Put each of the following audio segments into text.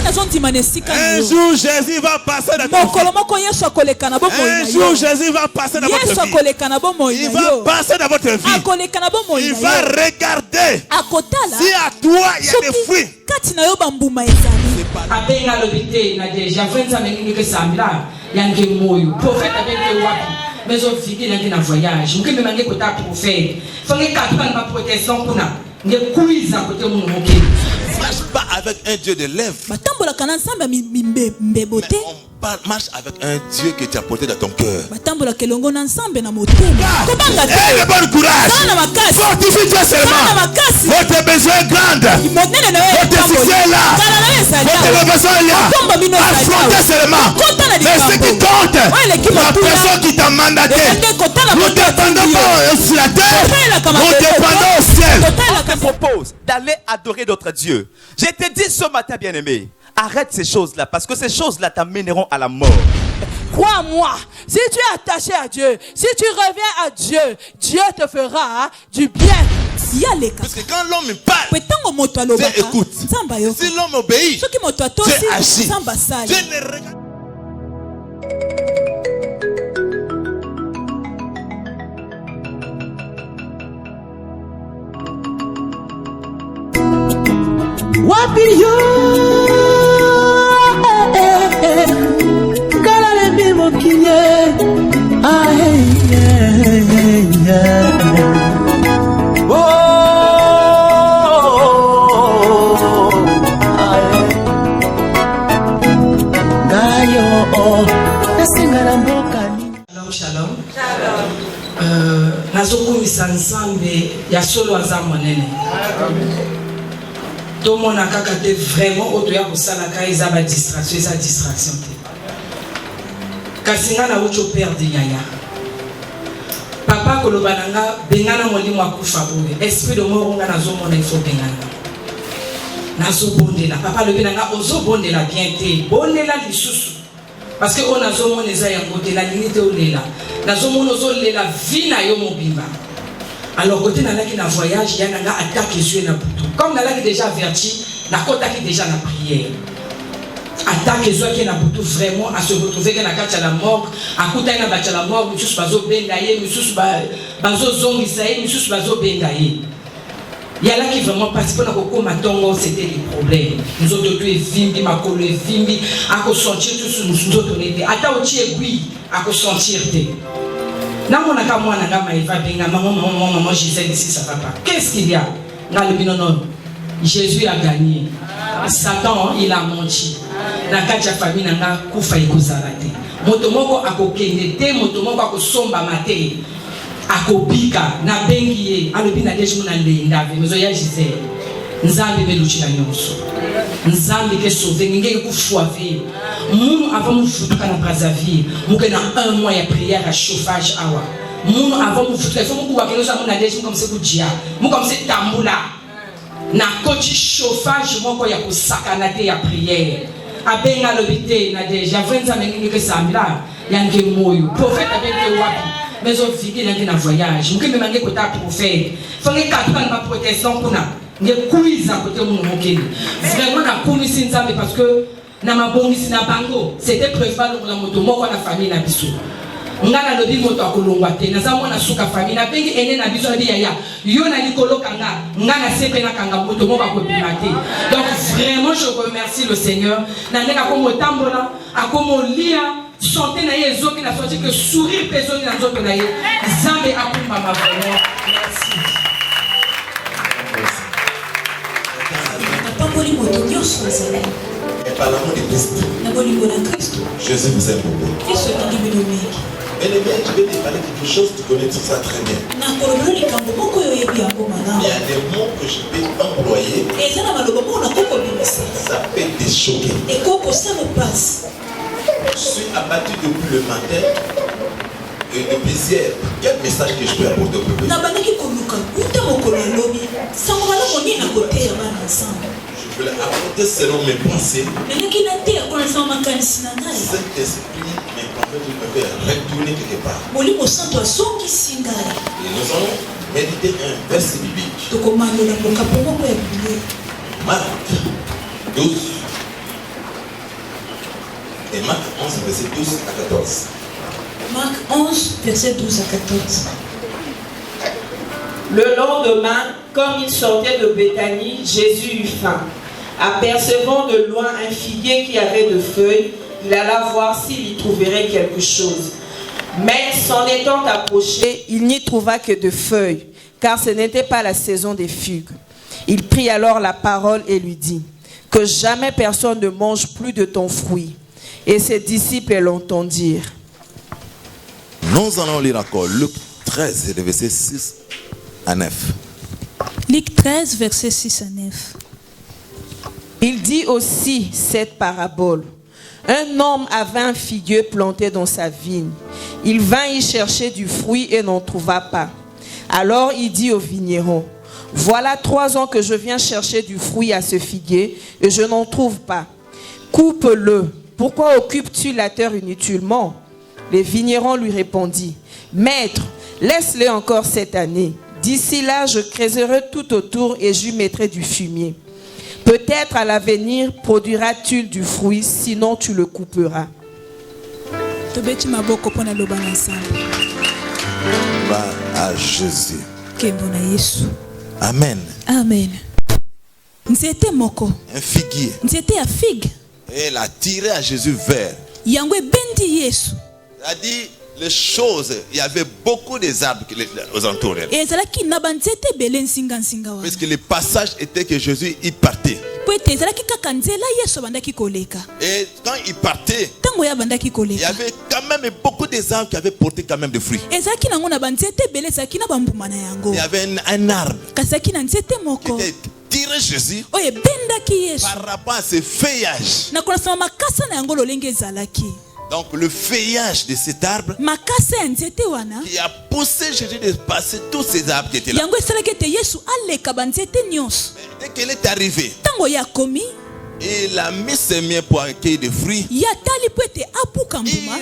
Un jour Jésus va passer dans ta vie. Un jour Jésus va passer dans votre vie. Il va passer dans votre vie. Il va regarder si à toi il y a des fruits. Mais on vit dans un voyage. Je me demande quoi prophète. Faut que tu aies ma protection pour nous. Ne couille à côté mon moqué. Marche pas avec un Dieu de lèvres. Marche avec un Dieu que tu as porté dans ton cœur. Bon courage. Fortifie-toi seulement. Votre besoin est grand. Votre succès est là. Votre besoin est là. Affrontez seulement. Mais ce qui compte, la personne qui t'a mandaté. Nous dépendons pas sur la terre. Nous dépendons au ciel. Je te propose d'aller adorer d'autres dieux. Je te dis ce matin, bien-aimé, arrête ces choses-là, parce que ces choses-là t'amèneront à la mort. Crois-moi, si tu es attaché à Dieu, si tu reviens à Dieu, Dieu te fera du bien. Parce que quand l'homme parle, Dieu écoute. Si l'homme obéit, Dieu agit. Dieu ne regarde. Wapi yo kala le mo kiye Shalom. Nazokumisa nzambe ya solo azamonene. Tout le monde a vraiment autour de ça, il y a une distraction, c'est une distraction. Kasinga na ucho père de Yaya. Papa kolobananga bengana molimo akufa boye. Esprit de mort nga nazo mona il faut bengana. Nazo bondela. Papa le benanga ozo bondela bien te. Bondela lisusu. Parce que on nazo mona eza yango te la limite olela. Nazo mona ozo lela vie na yo mobimba. Alors côté nalaki na voyage, il y a nanga attaque Jésus na butu. Comme nalaki déjà averti, na kotaki déjà na prière. Attaque Jésus qui na butu vraiment à se retrouver que na kacha la mort, akuta na bacha la mort, mususu bazo bendaye, mususu bazo zongisaye, mususu bazo bendaye. Il y a là qui vraiment participent à kokoma tongo, c'était des problèmes. Nous autres tu es vimbi, makolo est vimbi, à ko sentir tout ce nous autres on était. Ata ochi egui, à ko sentir te. Maman Gisèle ici ça va pas. Qu'est-ce qu'il y a? Non, Jésus a gagné. Satan il a menti. Na kacha famille nanga kufa ikozalate. Motomoko akokende te, motomoko akosomba mate. Akobika na bengiye, alobi na deje mona ndenda mezo ya Gisèle. Nzambe beluchila nyonso. Nzambe ke sauver ngeke kufuavi. Munu avant nous foutre na Brazzaville, muke na 1 mois ya prière à chauffage awa. Munu avant nous foutre, faut muku wakelo sa mona deje comme c'est kujia. Mu comme c'est tambula. Na koti chauffage moko ya kusakana te ya prière. Abenga lobité na deja vrenza mengi ke samla yange moyo. Prophète avec wapi. Mais on vit dans un voyage. Muke me mangue kota prophète. Faut que katana ma protection pour na. Ne couille à côté mon moqué. Vraiment na kumisi nzambe parce que na mabongisi na bango c'était préval pour la moto moko na famille na biso. Ngana lobi moto akolongwa te na za mona suka famille na bengi ene na biso na yaya. Yo na likolo kanga ngana sepe na kanga moto moko akobima te. Donc vraiment je remercie le Seigneur. Na ndeka ko motambola akomo lia chanter na yezo ki na sorti que sourire pesoni na nzoto na ye. Zambe akumba ma vraiment. Merci. Et par l'amour de Christ, Jésus vous aime beaucoup. Mais les miens, je vais te parler de quelque chose, tu connais tout ça très bien. Il y a des mots que je peux employer. Ça peut te choquer. Je suis abattu depuis le matin. Et de plaisir. Quel message que je peux apporter au peuple? Je peux apporter selon mes pensées. Saint-Esprit me fait retourner quelque part. Et nous allons méditer un verset biblique. Marc 12, Et Marc 11, verset 12 à 14. Marc 11, verset 12 à 14. Le lendemain, comme il sortait de Béthanie, Jésus eut faim. Apercevant de loin un figuier qui avait de feuilles, il alla voir s'il y trouverait quelque chose. Mais s'en étant approché, il n'y trouva que de feuilles, car ce n'était pas la saison des figues. Il prit alors la parole et lui dit, « Que jamais personne ne mange plus de ton fruit. » Et ses disciples l'entendirent. Nous allons lire encore Luc 13, verset 6 à 9. Luc 13, verset 6 à 9. Il dit aussi cette parabole. Un homme avait un figuier planté dans sa vigne. Il vint y chercher du fruit et n'en trouva pas. Alors il dit au vigneron, « Voilà 3 ans que je viens chercher du fruit à ce figuier et je n'en trouve pas. Coupe-le. Pourquoi occupes-tu la terre inutilement ?» Le vigneron lui répondit, « Maître, laisse-le encore cette année. D'ici là, je creuserai tout autour et j'y mettrai du fumier. Peut-être à l'avenir produira-t-il du fruit, sinon tu le couperas. » Va à Jésus. Amen. Amen. Nzete moko. Un figuier. Nzete ya figue. Et il a tiré à Jésus vers. Yangwe bendi Yesu. Il a dit les choses, il y avait beaucoup des arbres aux alentours. Parce que le passage était que Jésus y partait. Et quand il partait, il y avait quand même beaucoup des arbres qui avaient porté quand même des fruits. Il y avait un arbre qui était tiré Jésus par rapport à ses feuillages. Donc le feuillage de cet arbre qui a poussé Jésus de passer tous ces arbres qui étaient là. Dès qu'il est arrivé, il a mis ses mains pour accueillir des fruits. Il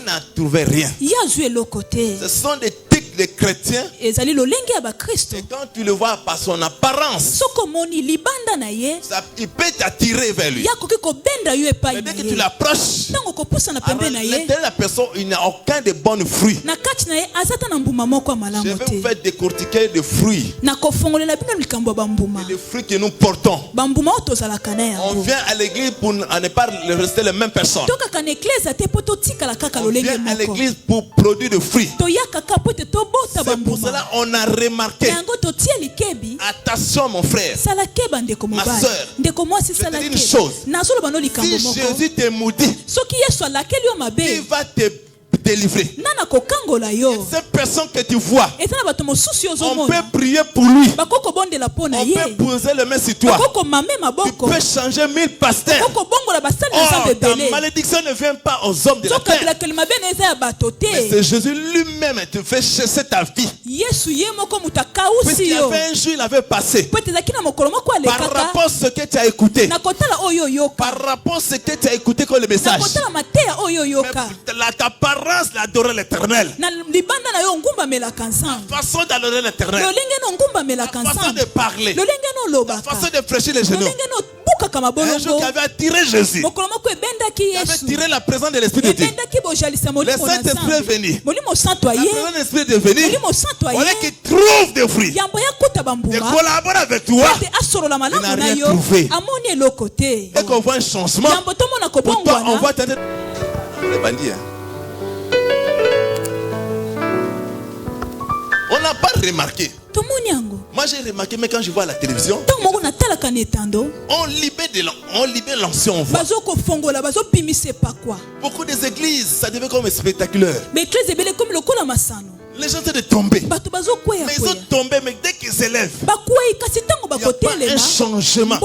n'a trouvé rien. Ce sont des tics des chrétiens. Et quand tu le vois par son apparence, il peut t'attirer vers lui. Mais dès que tu l'approches, la personne, il n'a aucun de bons fruits. Je vais vous faire décortiquer des fruits. Des fruits que nous portons. On vient à l'église pour ne pas rester les mêmes personnes. On vient à l'église pour produire des fruits. C'est pour cela qu'on a remarqué. Attention mon frère, ma soeur, je te dis une chose. Si Jésus te maudit, il va te délivrer. Cette personne que tu vois, on peut prier pour lui. On peut poser les mains sur toi. Tu peux changer 1000 pasteurs. Oh, ta malédiction ne vient pas aux hommes de la terre. Mais c'est Jésus lui-même qui te fait chasser ta vie. Puisqu'il y avait un jour, il avait passé. Par rapport à ce que tu as écouté. Par rapport à ce que tu as écouté comme le message. Ta parole d'adorer l'éternel. La façon d'adorer l'éternel. La façon de parler. La façon de prêcher les genoux. Un jour qui avait attiré Jésus. Qui avait tiré la présence de l'Esprit de Dieu. Le Saint-Esprit est venu. La présence de l'Esprit est venue. Voilà qu'il trouve des fruits. De collaborer avec toi. Il n'a rien trouvé. Dès qu'on voit un changement, pour toi, on voit les bandits. On n'a pas remarqué. Moi j'ai remarqué, mais quand je vois la télévision, on libère l'ancien voix. Beaucoup des églises, ça devait comme spectaculaire. Les gens sont tombés. Mais ils sont tombés, mais dès qu'ils s'élèvent, il n'y a pas un changement.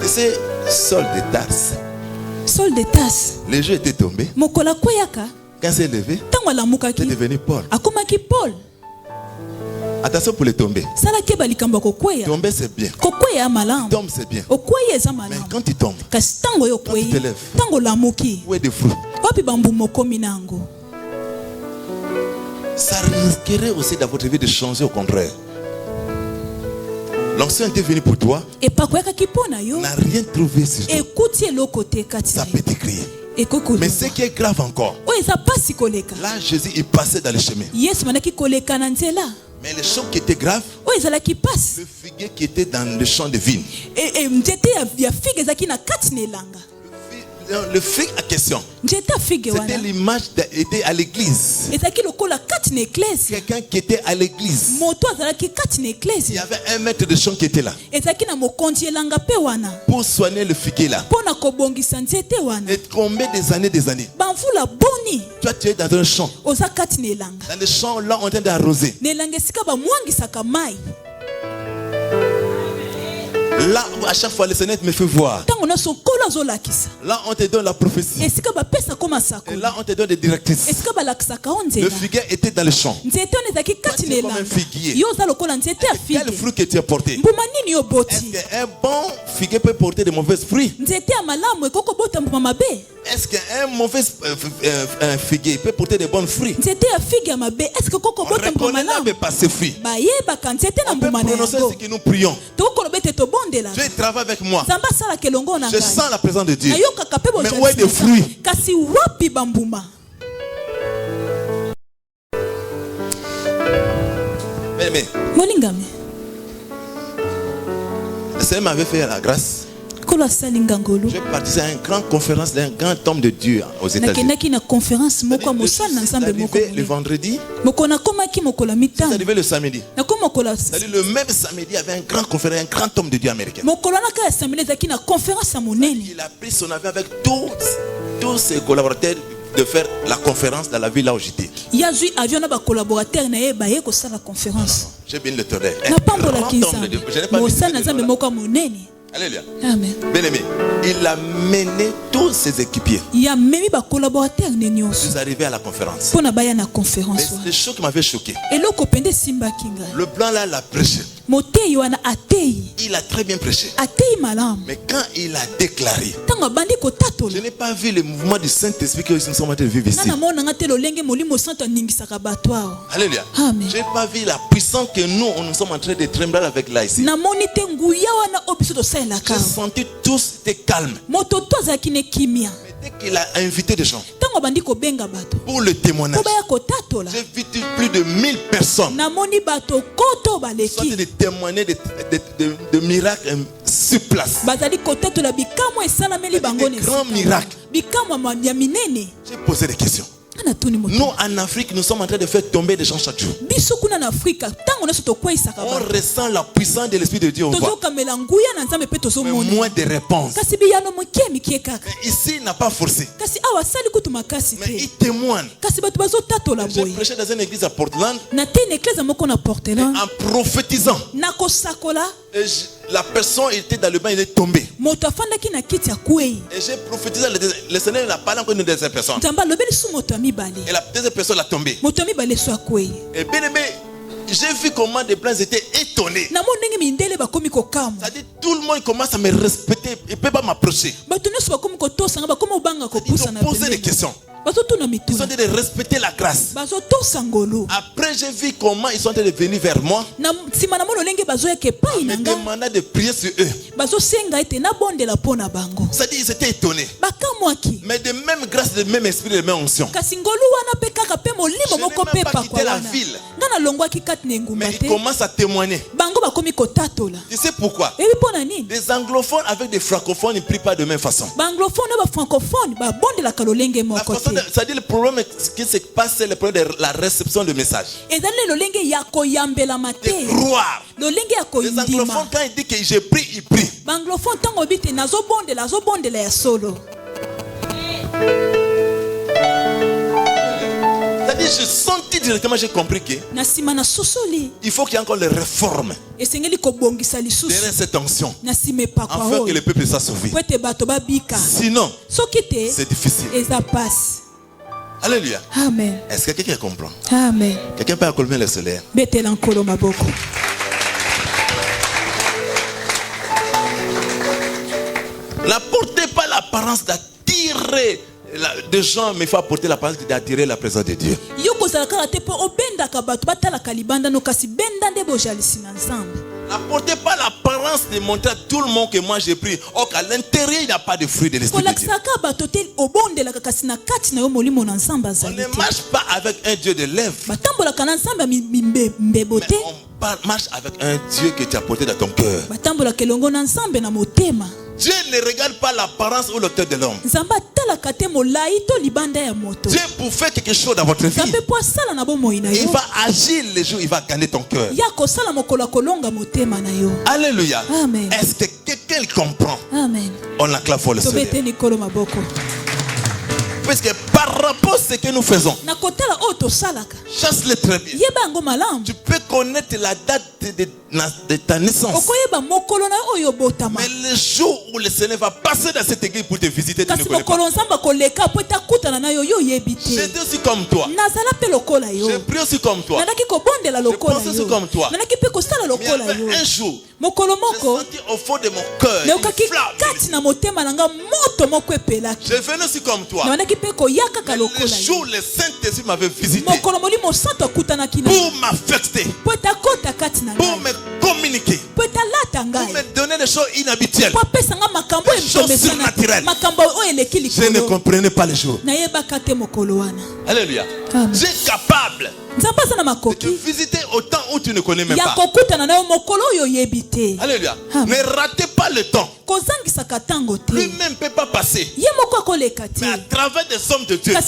Tu sais, Saul de Tarse. Les jeux étaient tombés. Quand c'est levé, c'est devenu Paul. Attention pour les tomber. Tomber c'est bien. Tombe c'est bien. Mais quand tu tombes, quand tu te lèves, où est des fruits? Ça risquerait aussi dans votre vie de changer au contraire. L'onction était venu pour toi. N'a rien trouvé sur toi. Ça peut t'écrire. Mais ce qui est grave encore, là Jésus il passait dans le chemin. Mais le champ qui était grave, le figuier qui était dans le champ de vigne. Le figue à question, c'était l'image était à l'église. Quelqu'un qui était à l'église. Il y avait un maître de chant qui était là pour soigner le figuier là. Et combien des années toi tu es dans un champ. Dans le champ là on est en train d'arroser. Là, à chaque fois, le Seigneur me fait voir. Là, on te donne la prophétie. Et là, on te donne des directrices. Le figuier était dans le champ. Tu es comme un figuier. Quel fruit que tu as porté? Est-ce qu'un bon figuier peut porter de mauvais fruits? Est-ce qu'un mauvais figuier peut porter de bons fruits? On reconnaît pas ces fruits. On peut prononcer ce que nous prions. Dieu travaille avec moi. Je sens la présence de Dieu. Mais où est le fruit? Mais le Seigneur m'avait fait la grâce. J'ai participé à une grande conférence d'un grand homme de Dieu aux États-Unis. C'est arrivé le vendredi. C'est arrivé le samedi. C'est-à-dire le même samedi, il y avait un grand conférence, un grand homme de Dieu américain. Il a pris son avion avec tous ses collaborateurs de faire la conférence dans la ville là où j'étais. J'ai bien le tonnerre. Je n'ai pas vu. Alléluia. Amen. Bien-aimé, il a mené tous ses équipiers. Ils arrivaient à la conférence. Mais c'est chose qui m'avait choqué. Le blanc là l'a prêché. Il a très bien prêché. Mais quand il a déclaré, je n'ai pas vu le mouvement du Saint-Esprit que nous sommes en train de vivre ici. Alléluia. Je n'ai pas vu la puissance que nous sommes en train de trembler avec là ici. J'ai senti tous étaient calmes. Mais dès qu'il a invité des gens pour le témoignage, j'ai vu plus de 1000 personnes qui sont de témoigner de miracles sur place. Des grands miracles. J'ai posé des questions. Nous en Afrique, nous sommes en train de faire tomber des gens chaque jour. On ressent la puissance de l'Esprit de Dieu. Mais moins de réponses. Mais ici, il n'a pas forcé. Mais il témoigne. J'ai prêché dans une église à Portland. En prophétisant. La personne était dans le bain, il est tombé. Et j'ai prophétisé, le Seigneur n'a parlé encore d'une deuxième personne. Et la deuxième personne l'a tombé. Et bien aimé, j'ai vu comment des blancs étaient étonnés. C'est-à-dire tout le monde commence à me respecter. Il ne peut pas m'approcher. Ils ont posé des questions. Ils sont en train de respecter la grâce. Après, j'ai vu comment ils sont en train de venir vers moi. Me demandant de prier sur eux. C'est-à-dire ils étaient étonnés. Mais de même grâce, de même esprit, de même onction. Je n'ai même pas quitté la ville. Mais ils commencent à témoigner. Tu sais pourquoi? Les anglophones avec des francophones, ils ne prient pas de même façon. C'est-à-dire le problème qui se passe, c'est le problème de la réception de message. De croire. Les anglophones, quand ils disent que je prie, ils prient. C'est-à-dire, je sentis directement, j'ai compris que il faut qu'il y ait encore les réformes derrière cette onction, afin que le peuple soit sauvé. Sinon, c'est difficile. Alléluia. Amen. Est-ce que quelqu'un comprend? Amen. Quelqu'un peut acclamer le soleil? N'apportez pas l'apparence d'attirer des gens, mais il faut apporter l'apparence d'attirer la présence de Dieu. N'apportez pas l'apparence de montrer à tout le monde que moi j'ai pris. Or qu'à l'intérieur il n'y a pas de fruit de l'esprit de Dieu. On ne marche pas avec un Dieu de lèvres. Mais on marche avec un Dieu que tu as porté dans ton cœur. Dieu ne regarde pas l'apparence ou l'auteur de l'homme. Dieu pour faire quelque chose dans votre vie, il va agir les jours, il va gagner ton cœur. Alléluia. Est-ce que quelqu'un comprend? Amen. On acclame pour le Seigneur. Parce que par rapport à ce que nous faisons, chasse-le très bien. Tu peux connaître la date de ta naissance. Mais le jour où le Seigneur va passer dans cette église pour te visiter, tu ne connais pas. J'étais aussi comme toi. J'ai pris aussi comme toi. Je pense aussi comme toi. Mais il y avait un jour, j'ai senti au fond de mon cœur une flamme. Je venais aussi comme toi. Mais le jour où le Saint-Esprit m'avait visité pour m'affecter, pour me communiquer, pour me donner des choses inhabituelles, des choses surnaturelles, je ne comprenais pas les jours. Alléluia. Dieu est capable de te visiter au temps où tu ne connais même pas. Alléluia. Ne ratez pas le temps. Lui-même ne peut pas passer. Mais à travers des hommes de Dieu, il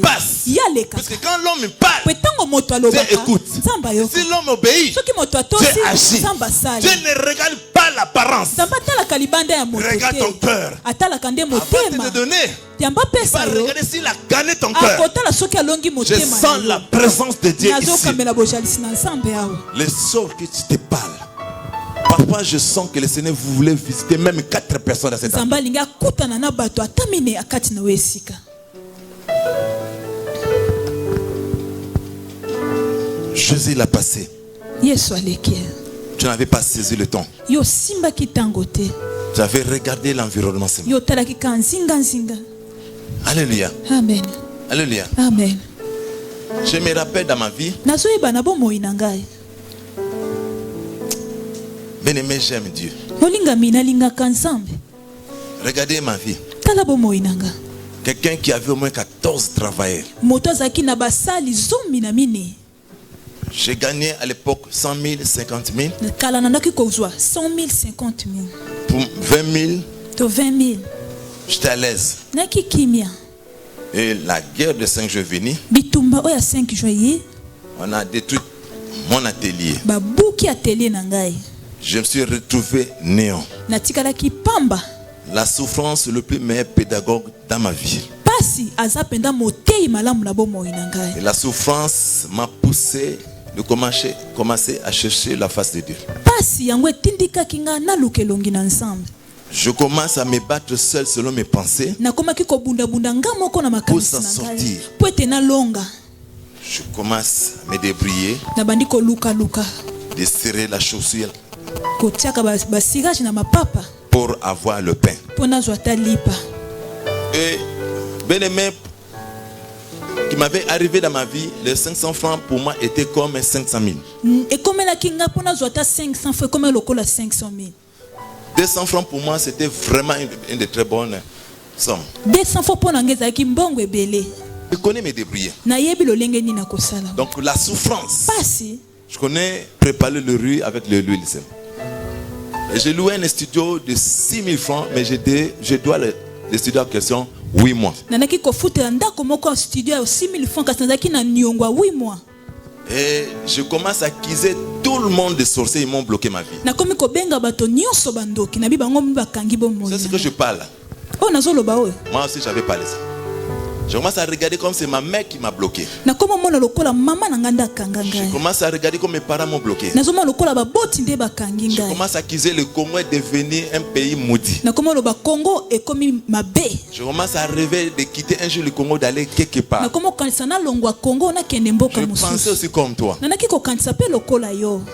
passe. Parce que quand l'homme parle, Dieu écoute. Si l'homme obéit, Dieu agit. Dieu ne regarde pas l'apparence. Regarde ton cœur. Avant de te donner, il va regarder s'il a gagné ton cœur. Je sens la présence de Dieu ici. Les sorts que tu te parles. Parfois je sens que le Seigneur voulait visiter même 4 personnes à cette endroit. Jésus l'a passé. Tu n'avais pas saisi le temps. Tu avais regardé l'environnement. Alléluia. Amen. Alléluia. Amen. Je me rappelle dans ma vie. Bien-aimé, j'aime Dieu. Regardez ma vie. Quelqu'un qui avait au moins 14 travailleurs. J'ai gagné à l'époque 100 000, 50 000. Pour 20 000. J'étais à l'aise. Et la guerre de 5 jours venue, on a détruit mon atelier. Je me suis retrouvé néant. La souffrance, le plus meilleur pédagogue dans ma vie. Et la souffrance m'a poussé de commencer à chercher la face de Dieu. Je commence à me battre seul selon mes pensées pour s'en sortir. Je commence à me débrouiller, de serrer la chaussure pour avoir le pain. Et bien-aimé, qui m'avait arrivé dans ma vie, les 500 francs pour moi étaient comme 500 000. 200 francs pour moi, c'était vraiment une de très bonne somme. 200 francs pour je connais me débrouiller. Donc la souffrance, je connais préparer le riz avec l'huile. J'ai loué un studio de 6 000 francs, mais je dois le studio en question 8 mois. Et je commence à accuser tout le monde de sorciers, ils m'ont bloqué ma vie. C'est ce que je parle. Moi aussi j'avais parlé ça. Je commence à regarder comme c'est ma mère qui m'a bloqué. Je commence à regarder comme mes parents m'ont bloqué. Je commence à accuser le Congo est devenu un pays maudit. Je commence à rêver de quitter un jour le Congo, d'aller quelque part. Je pensais aussi comme toi.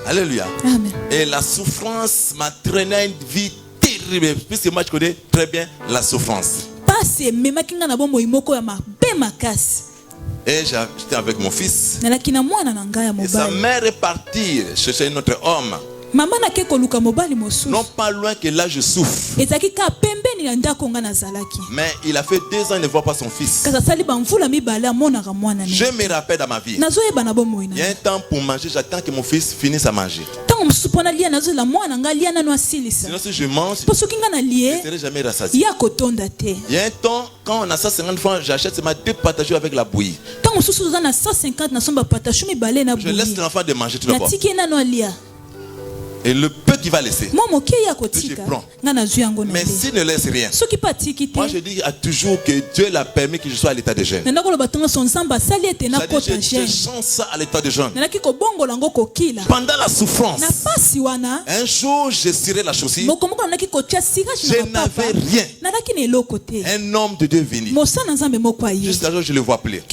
Alléluia. Amen. Et la souffrance m'a traîné à une vie terrible. Puisque moi je connais très bien la souffrance. Et j'étais avec mon fils. Et sa mère est partie chercher un autre homme. Non pas loin que là je souffre. Mais il a fait 2 ans, il ne voit pas son fils. Je me rappelle dans ma vie. Il y a un temps pour manger, j'attends que mon fils finisse à manger. Sinon si je mange, je ne serai jamais rassasié. Il y a un temps, quand on a 150 francs, j'achète seulement 2 patates avec la bouillie. Je laisse l'enfant de manger tout d'abord. Et le peu qu'il va laisser, je prends. Mais s'il ne laisse rien, moi je dis toujours que Dieu l'a permis que je sois à l'état de jeûne. Je chante ça à l'état de jeûne. Pendant la souffrance, un jour je cirais la chaussure, je n'avais rien. Un homme de Dieu est venu. Jusqu'à jour je ne le vois plus. Et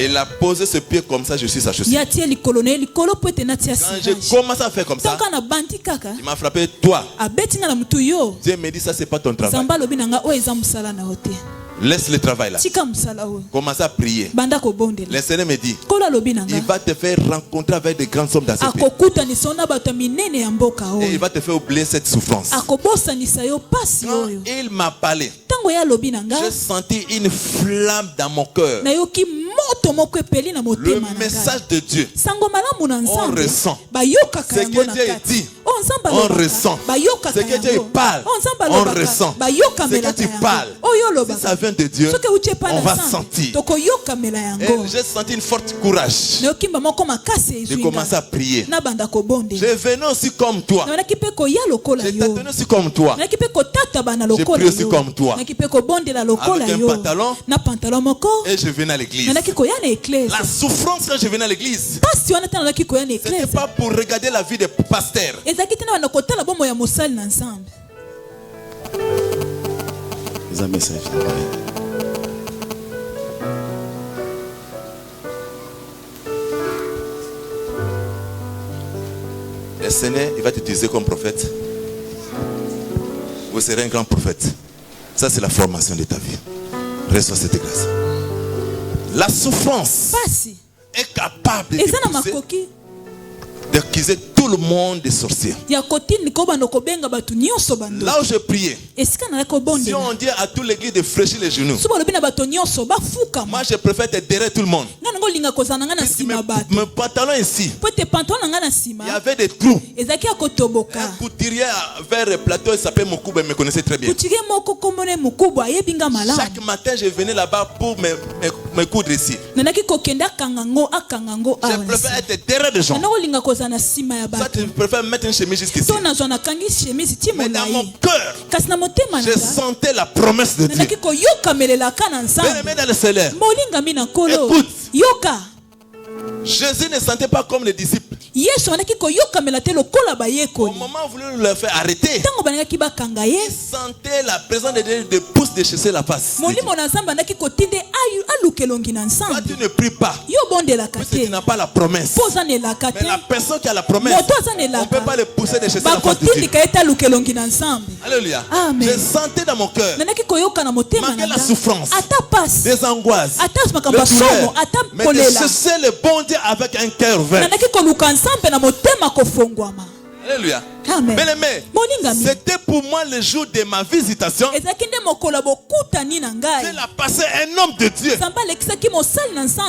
il a posé ce pied comme ça, je suis sa chaussure. Quand je commence à faire comme ça, il m'a frappé, toi. Dieu me dit, ça c'est pas ton travail. Laisse le travail là. Commence à prier. Le Seigneur me dit, il va te faire rencontrer avec des grandes sommes d'ACP. Et il va te faire oublier cette souffrance. Quand il m'a parlé, j'ai senti une flamme dans mon cœur. Le message de Dieu, on ressent. Ce que Dieu dit, on ressent. Ce que Dieu parle, on ressent. Ce que tu parles, si ça vient de Dieu, on va sentir. Et j'ai senti une forte courage de commencer à prier. Je venais aussi comme toi. Je t'attendais aussi comme toi. Je prie aussi comme toi. Avec un pantalon. Et je venais à l'église. La souffrance quand je venais à l'église, c'était pas pour regarder la vie des pasteurs. Ils ont un message. Le Seigneur, il va t'utiliser comme prophète. Vous serez un grand prophète. Ça, c'est la formation de ta vie. Reçois cette grâce. La souffrance est capable d'accuser tout le monde des sorciers. Là où je priais, si on dit à toute l'église de fléchir les genoux, moi je préfère te derrière tout le monde. Mon pantalon ici, il y avait des trous. Un couturier vers le plateau, il s'appelle Moukouba, il me connaissait très bien. Chaque matin, je venais là-bas pour me coudre ici. Je préfère être derrière les gens. Ça, tu préfères mettre une chemise jusqu'ici. Mais dans mon cœur, je sentais la promesse de Dieu. Bien-aimé dans le Seigneur, écoute, Jésus ne sentait pas comme les disciples. Au moment où voulait leur faire arrêter, il sentait la présence de Dieu de pousse de chasser la face. Toi, tu ne pries pas parce que tu n'as pas la promesse. Mais la personne qui a la promesse, on ne peut pas le pousser de chasser la face de Dieu. Alléluia. Je sentais dans mon cœur, malgré la souffrance, des angoisses, le douleur, mais de chasser le bon Dieu avec un cœur ouvert. Alléluia. Bien-aimé, c'était pour moi le jour de ma visitation. Il a passé un homme de Dieu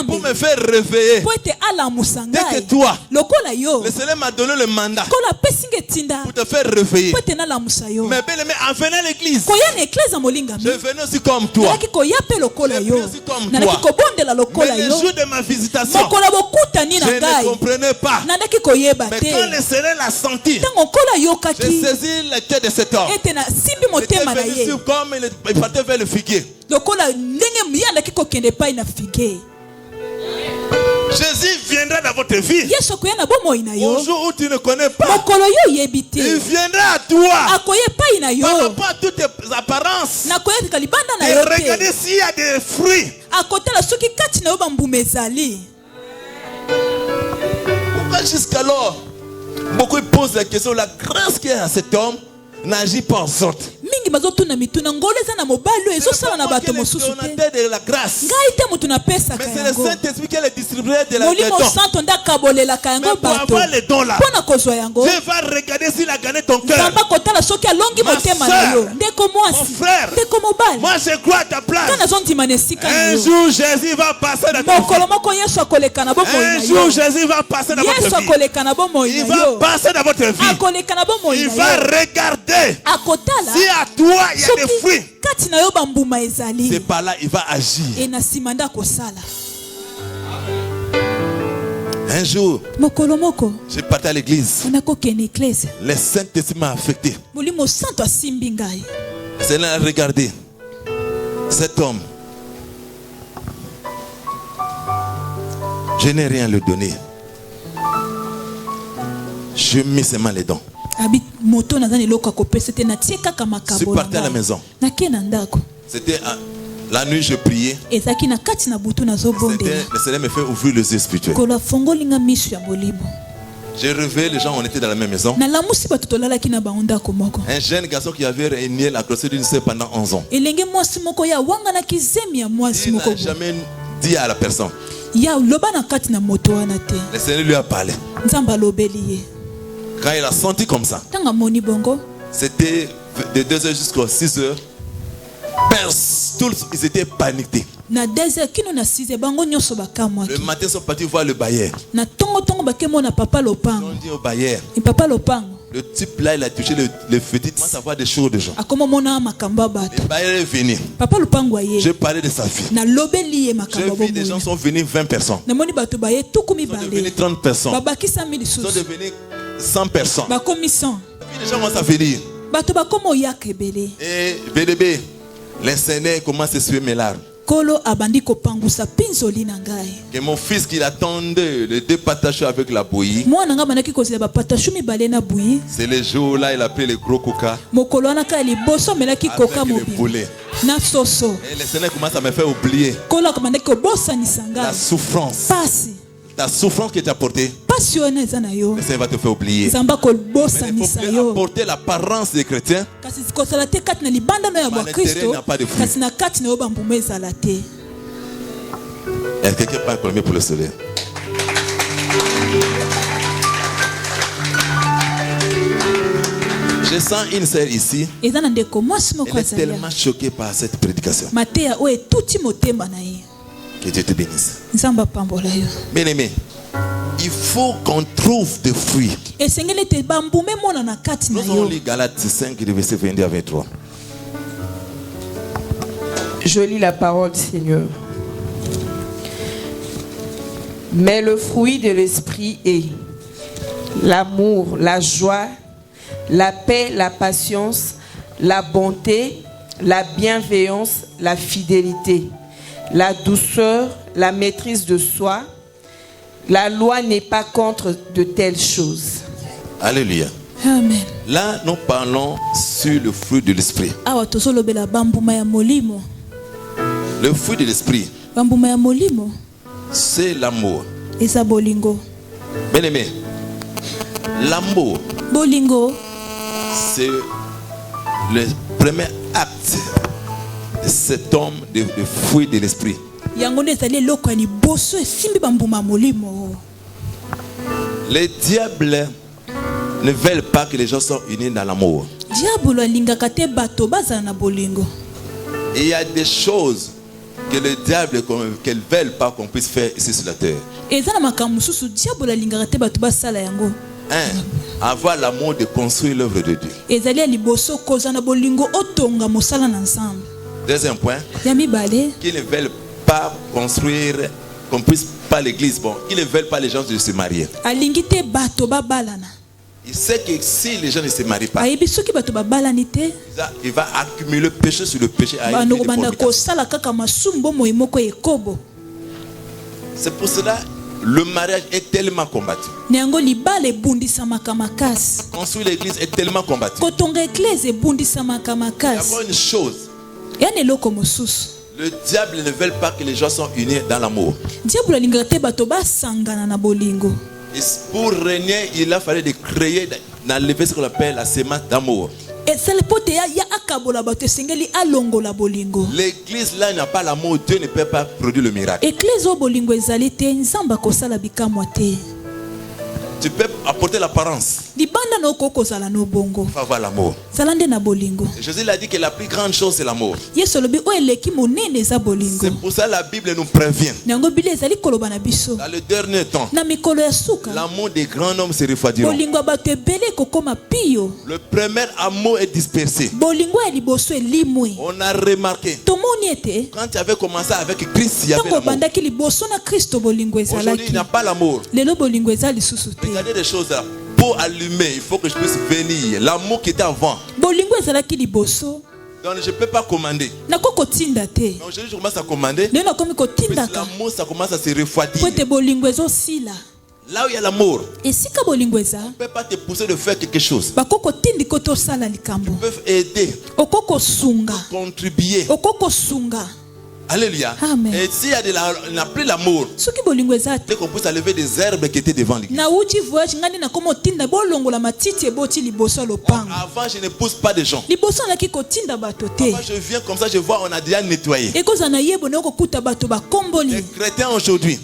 pour me faire réveiller. Dès que toi, le Seigneur m'a donné le mandat pour te faire réveiller. Mais bien-aimé, en venant à l'église, je venais aussi comme toi. Je venais aussi comme toi. Mais le jour de ma visitation, je ne comprenais pas. Mais quand le Seigneur l'a senti, j'ai saisi le cœur de cet homme. J'étais venu comme il partait vers le figuier. Jésus viendra dans votre vie. Au jour où tu ne connais pas, il viendra à toi par rapport à toutes tes apparences. Et regardez s'il y a des fruits. Pourquoi jusqu'alors beaucoup posent la question, la grâce qu'il y a à cet homme n'agit pas en sorte. mingi bazotuna mituna ngoleza na mobali ezosala na bato mosusu te de la grâce. ngai te mutu napesa Mais c'est le Saint-Esprit qui est le distributeur de la molimo grâce. santo ndakabolelaka yango Pour bato avoir les dons là, mpona kozwa yango Dieu va regarder s'il a gagné ton cœur. nzambe akotala soki alongi Ma motema na sœur, yo ndeko mon mwasi frère, ndeko mobali moi je crois à ta place. nga nazondima na esika na Un yo jour Jésus va passer dans ta mokolo vie. moko yesu akoleka na bomoi Un na jour yo Jésus va passer dans yesu votre vie. akoleka na bomoi Il na va yo passer dans votre vie. akoleka na bomoi Il na va yo regarder akotala si à toi il y a des soki fruits. kati na yo bambuma ezali C'est par là il va agir. e na nsima nde akosala Un jour, mokolo moko je partais à l'église. nakokende eklese Le Saint-Esprit m'a affecté. molimo santo asimbi ngai Le Seigneur a regardé cet homme. Je n'ai rien à lui donner. Je mis seulement les dents. abi moto naza na eloko akopesa te natie kaka Je suis makabo parti à na la ngai. maison. nake na ndako C'était la nuit, je priais. ezalaki na kati na butu nazobondela Le Seigneur me fait ouvrir les yeux spirituels. kolo afongoli nga miso ya molimo J'ai réveillé les gens, on était dans la même maison. nalamusi bato tolalaki na bango ndako moko Un jeune garçon qui avait régné la grossesse d'une sœur pendant 11 ans. elenge mwasi moko ye awanganaki zemi ya mwasi Il moko n'a jamais dit à la personne. ya loba na kati na moto wana te Le Seigneur lui a parlé. nzambe alobeli ye Quand il a senti comme ça, ntango amoni bongo c'était de 2h jusqu'à 6h. Tous, ils étaient paniqués. na 2h kino na 6h bango nyonso Le bakamwaki matin, ils sont partis voir le bailleur. na ntongo bakemona papa Ils lopango ont dit au bailleur, e papa lopango le type là, il a touché le fétiche. Moi, ça va des choses de gens. akomomona makambo ya bato Le bailleur est venu. papa lopango aye J'ai parlé de sa vie. nalobeli ye J'ai makambo vu des gens bomoi sont venus 20 personnes. namoni bato baye tuku Ils sont devenus mibale 30 personnes. babakisami Ils sont lisusu devenus 100 personnes. bakomi 100 Puis les gens commencent à venir. bato bakoma oyaka ebele Et BDB, le Seigneur commence à suivre mes larmes. kolo abandi kopangusa pinzoli na ngai Que mon fils qui attendait le départage avec la bouillie, mwana nga bandaki kozela bapatashu mibale na bui c'est le jour là il a pris le gros coca mokolo wana kaka liboso amelaki koka avec le mobimba poulet. na soso Et le Seigneur commence à me faire oublier kolo abandaki kobosanisa la ngai souffrance. pasi La souffrance que tu as portée, pasi oyo na eza na yo le Seigneur va te faire oublier. nzambe Mais il ne faut akobosanisa plus yo apporter l'apparence des chrétiens. kasi kosala te kati na libanda no ya Par bakristo l'intérieur, il n'y a pas de fruit. kasi na kati na yo bambuma ezala te Est-ce que quelqu'un peut acclamer pour le soleil? Je sens une sœur ici. eza na ndeko mwasi moko Elle est azali tellement choquée par cette prédication. mateya oyo etuti motema na ye Que Dieu te bénisse. nzambe apambola yo Bien-aimé, il faut qu'on trouve des fruits. esengeli ete bambuma emona na kati na Nous allons yo lire Galates 5, verset 22 à 23. Je lis la parole du Seigneur. Mais le fruit de l'esprit est l'amour, la joie, la paix, la patience, la bonté, la bienveillance, la fidélité, la douceur, la maîtrise de soi. La loi n'est pas contre de telles choses. Alléluia. amen Là, nous parlons sur le fruit de l'esprit. awa tozolobela bambuma ya molimo Le fruit de l'esprit, bambuma ya molimo c'est l'amour. eza bolingo Bien-aimé, l'amour, bolingo c'est le premier acte de cet homme, de fruit de l'esprit. yango nde ezali eloko ya liboso esimbi bambuma ya molimo Les diables ne veulent pas que les gens soient unis dans l'amour. diabolo alingaka te bato bazala na bolingo Et il y a des choses que le diable qu'elles ne veulent pas qu'on puisse faire ici sur la terre. eza na makambo mosusu diabolo alingaka te bato basala yango Avoir l'amour de construire l'œuvre de Dieu. ezali ya liboso kozala na bolingo otonga mosala na nzambe Deuxième point, ya mibale qu'ils ne veulent pas construire, qu'on puisse pas l'église. Bon, ils ne veulent pas les gens de se marier. alingi te bato babalana Il sait que si les gens ne se marient pas, ayebi soki bato babalani te il va accumuler péché sur le péché. bando kobanda kosala kaka masumu bomoi moko ekobo C'est pour cela le mariage est tellement combattu. na yango libala ebundisamaka makasi Construire l'église est tellement combattu. kotonga eklese ebundisamaka Il y a makasi encore une chose. ya na eloko mosusu Le diable ne veut pas que les gens soient unis dans l'amour. diabolo alingaka te bato basangana na bolingo Et pour régner, il a fallu de créer, d'enlever ce qu'on appelle la sémence d'amour. L'église là n'a pas l'amour, Dieu ne peut pas produire le miracle. Tu peux apporter l'apparence. Il faut avoir l'amour. Jésus l'a dit que la plus grande chose c'est l'amour. C'est pour ça que la Bible nous prévient. Dans le dernier temps, l'amour des grands hommes se refroidira. Le premier amour est dispersé. On a remarqué. Quand tu avais commencé avec Christ, il y avait l'amour. Aujourd'hui, il n'y a pas l'amour. Regardez les choses là. Pour allumer, il faut que je puisse venir. L'amour qui était avant. Donc je ne peux pas commander. Donc aujourd'hui je commence à commander. L'amour ça commence à se refroidir. Là où il y a l'amour, on ne peut pas te pousser de faire quelque chose. Tu peux aider, contribuer. Alléluia. Amen. Et s'il y a n'a plus l'amour, dès qu'on puisse enlever des herbes qui étaient devant l'église. Avant, je ne pousse pas des gens. Avant, je viens comme ça, je vois, on a déjà nettoyé. Les chrétiens aujourd'hui,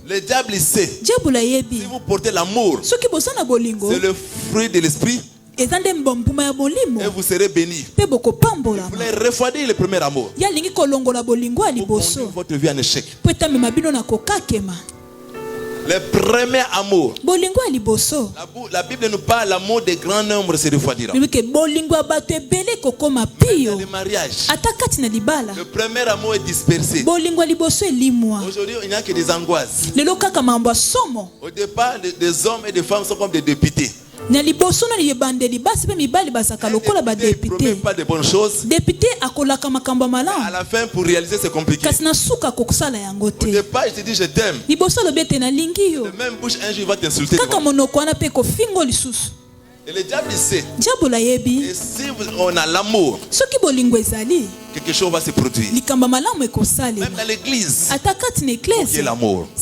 le diable sait. Si vous portez l'amour, c'est le fruit de l'esprit. Et vous serez bénis. Vous voulez refroidir le premier amour. Vous conduisez votre vie en échec. Le premier amour. La Bible nous parle, l'amour des grands nombres se refroidira. Même dans les mariages, le premier amour est dispersé. Aujourd'hui, il n'y a que des angoisses. Au départ, des hommes et des femmes sont comme des députés. Ne promet pas de bonnes choses. À la fin, pour réaliser, c'est compliqué. Au départ, il te dit je t'aime. Le même bouche, un jour, il va t'insulter. Et le diable sait. Et si on a l'amour, quelque chose va se produire. Même dans l'église, il y a l'amour. Et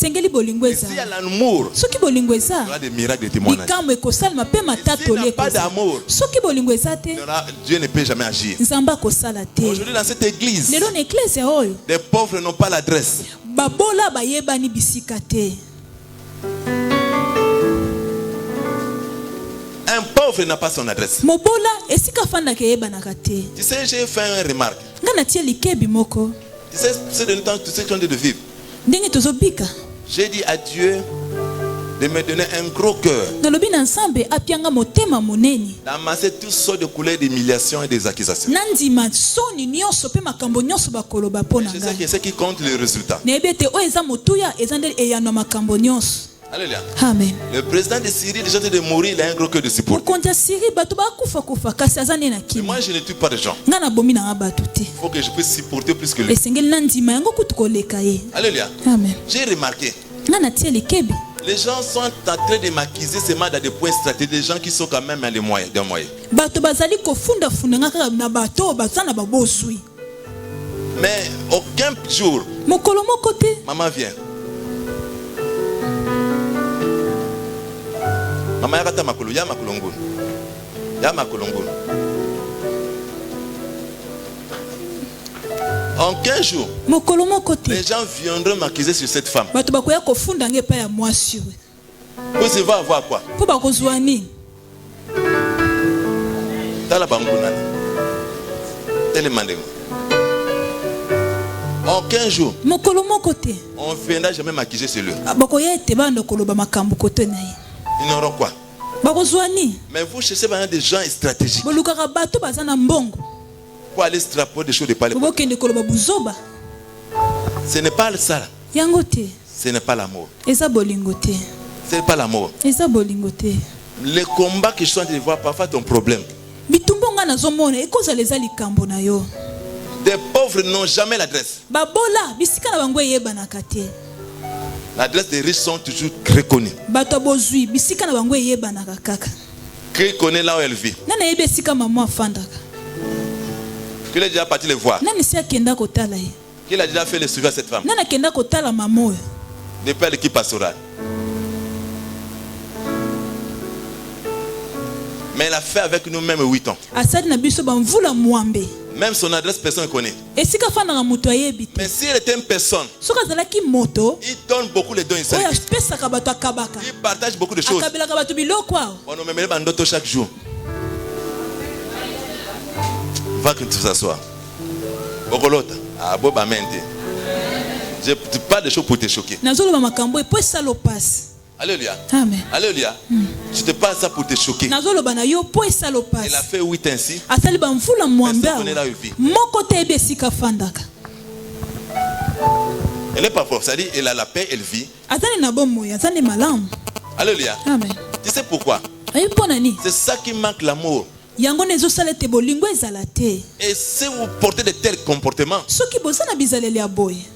s'il y a l'amour, il y aura des miracles de témoignage. S'il n'y a pas d'amour, Dieu ne peut jamais agir. Aujourd'hui, dans cette église, les pauvres n'ont pas l'adresse. Un pauvre n'a pas son adresse. Tu sais, j'ai fait une remarque. Tu sais, c'est le temps que tu sais qu'on est de vivre. J'ai dit à Dieu de me donner un gros cœur. D'amasser toutes sortes de couleurs d'humiliation et des accusations. Je sais que c'est qui compte le résultat. Alléluia. Amen. Le président de Syrie, déjà de mourir, il a un gros cœur de supporter. Mais moi, je ne tue pas de gens. Il faut que je puisse supporter plus que lui. Alléluia. Amen. J'ai remarqué. Les gens sont en train de m'accuser seulement dans des points stratégiques, des gens qui sont quand même des moyens. Mais aucun jour, maman vient. Maman yakata makulu ya makulongulu. Ya makulongulu. En 15 jours, les gens viendront m'accuser sur cette femme. Vous va avoir quoi? Tala banguna. Télémandé. En 15 jours, on ne viendra jamais m'accuser sur lui. Ils n'auront quoi? Mais vous cherchez maintenant des gens stratégiques pour aller strapper des choses de parler. Ce n'est pas ça. Ce n'est pas l'amour. Ce n'est pas l'amour. Les combats que je suis en train de voir, parfois ton problème. Des pauvres n'ont jamais l'adresse. L'adresse des riches sont toujours reconnus. Qui connaît là où elle vit? Qui a déjà parti les voir? Qui a déjà fait le suivi à cette femme? Depuis l'équipe pastorale. Mais elle a fait avec nous même 8 ans. Même son adresse, personne ne connaît. Mais si elle était une personne, il donne beaucoup de dons. Il partage beaucoup de choses. On nous met dans d'autres chaque jour. Va que tu t'assoies. Je ne dis pas des choses pour te choquer. Alléluia. Amen. Alléluia. Je te parle ça pour te choquer. Elle a fait 8 ainsi. Elle n'est pas forte. C'est-à-dire elle a la paix, elle vit. Alléluia. Amen. Tu sais pourquoi? C'est ça qui manque l'amour. Et si vous portez de tels comportements,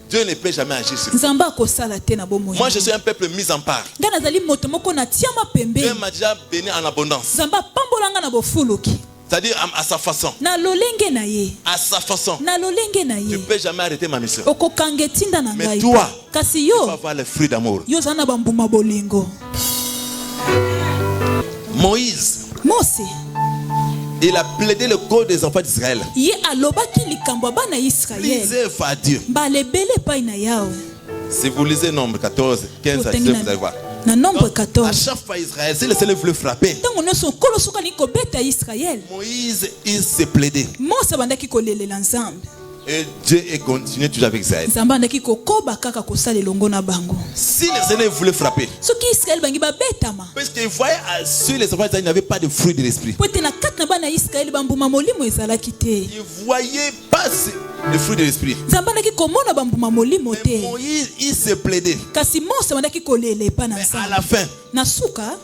Dieu ne peut jamais agir sur vous. Moi, je suis un peuple mis en part. Dieu m'a déjà béni en abondance. C'est-à-dire à sa façon. À sa façon. Tu ne peux jamais arrêter ma mission. Mais toi, tu vas avoir le fruit d'amour. Moïse, il a plaidé le code des enfants d'Israël. Lisez à Dieu. Si vous lisez Nombre 14, 15 à 16, vous allez voir. Donc, à chaque fois Israël, si le Seigneur voulait frapper, Moïse, il s'est plaidé. Et Dieu est continué toujours avec Israël. Si le Seigneur voulait frapper, parce qu'il voyait sur les enfants d'Israël, il n'avait pas de fruit de l'esprit. Il ne voyait pas le fruit de l'esprit. Mais Moïse, il s'est plaidé. Mais à la fin,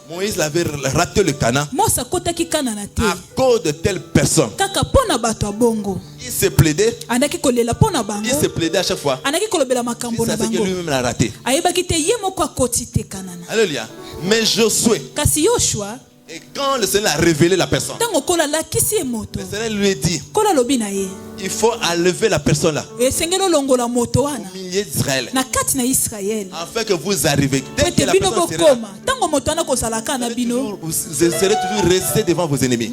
Moïse avait raté le Canaan à cause de telle personne. Il s'est plaidé. Il s'est plaidé à chaque fois. Il savait que lui-même l'a raté. Alléluia. Mais Josué, et quand le Seigneur a révélé la personne, le Seigneur lui a dit, il faut enlever la personne là au milieu d'Israël, afin que vous arrivez. Dès que la personne sera là, vous serez toujours resté devant vos ennemis.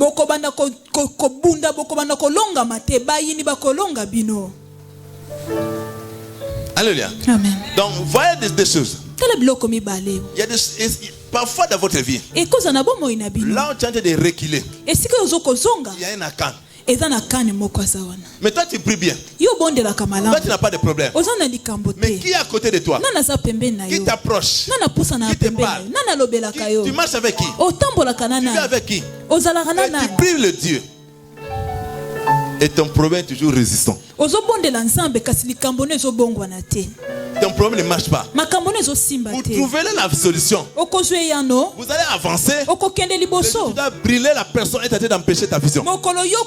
Alléluia. Amen. Donc voyez des choses. Il y a parfois dans votre vie, là où tu es en train de reculer, il y a un akan. Mais toi tu pries bien. Toi tu n'as pas de problème. Mais qui est à côté de toi? Qui t'approche? Qui te parle? Tu marches avec qui? Tu vis avec qui? Et tu pries le Dieu. Et ton problème est toujours résistant. Ton problème ne marche pas. Vous trouvez la solution. Vous allez avancer. Tu dois brûler la personne et tenter d'empêcher ta vision. Moïse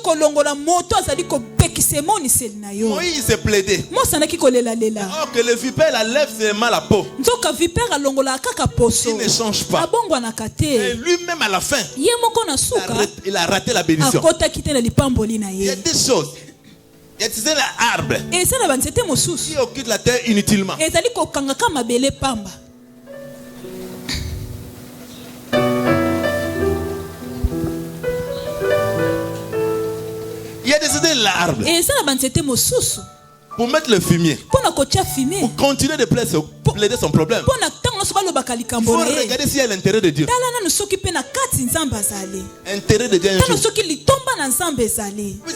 s'est plaidé. Oh, que le vipère la lève seulement la peau. Il ne change pas. Et lui-même à la fin, il a raté la bénédiction. Il y a des choses. Il y a des arbres qui occupent la terre inutilement. Il y a des arbres pour mettre le fumier, pour continuer de plaider son problème. Il faut regarder s'il y a l'intérêt de Dieu. Intérêt de Dieu. Il y